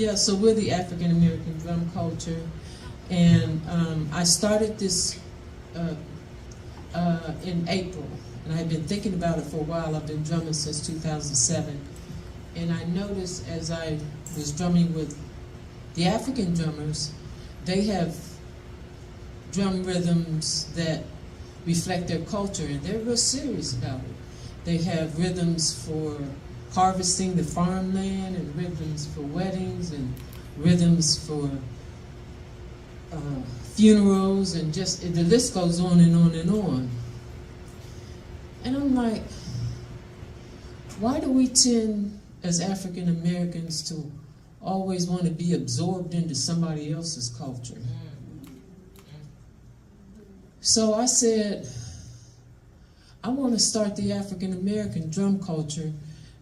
Yeah, so we're the African American drum culture, and I started this in April, and I've been thinking about it for a while. I've been drumming since 2007, and I noticed as I was drumming with the African drummers, they have drum rhythms that reflect their culture, and they're real serious about it. They have rhythms for harvesting the farmland, and rhythms for weddings, and rhythms for funerals, and just the list goes on and on and on. And I'm like, why do we tend as African Americans to always want to be absorbed into somebody else's culture? So I said, I want to start the African American drum culture,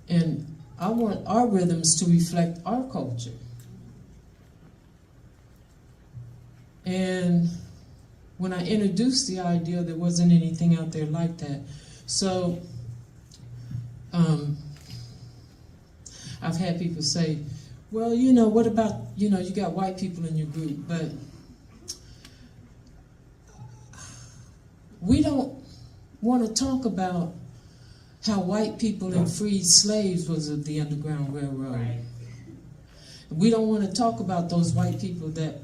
and I want our rhythms to reflect our culture. And when I introduced the idea, there wasn't anything out there like that. So I've had people say, well, you know, what about, you know, you got white people in your group, but we don't want to talk about how white people and freed slaves was of the Underground Railroad. Right. We don't want to talk about those white people that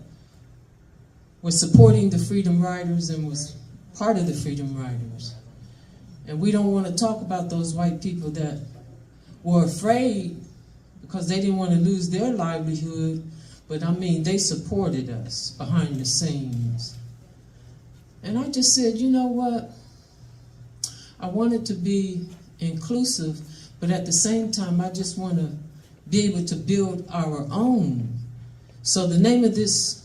were supporting the Freedom Riders and was part of the Freedom Riders. And we don't want to talk about those white people that were afraid because they didn't want to lose their livelihood, but I mean, they supported us behind the scenes. And I just said, you know what? I wanted to be inclusive, but at the same time, I just want to be able to build our own. So the name of this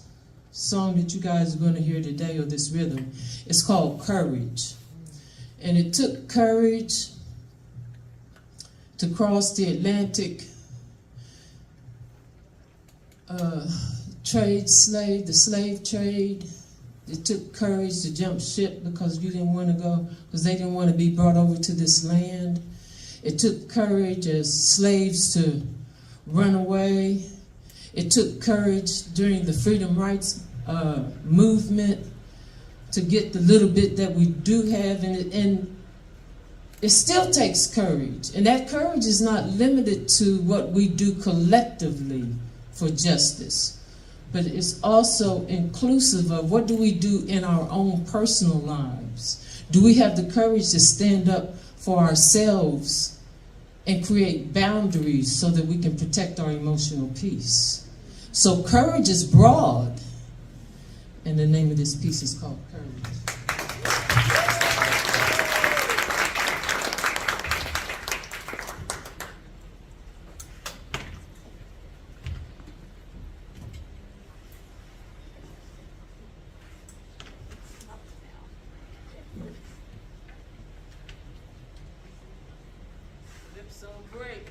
song that you guys are going to hear today, or this rhythm, is called Courage. And it took courage to cross the Atlantic, the slave trade. It took courage to jump ship because you didn't want to go, because they didn't want to be brought over to this land. It took courage as slaves to run away. It took courage during the freedom rights movement to get the little bit that we do have in it. And it still takes courage. And that courage is not limited to what we do collectively for justice, but it's also inclusive of what do we do in our own personal lives. Do we have the courage to stand up for ourselves and create boundaries so that we can protect our emotional peace? So courage is broad, and the name of this piece is called Courage. Lips on break.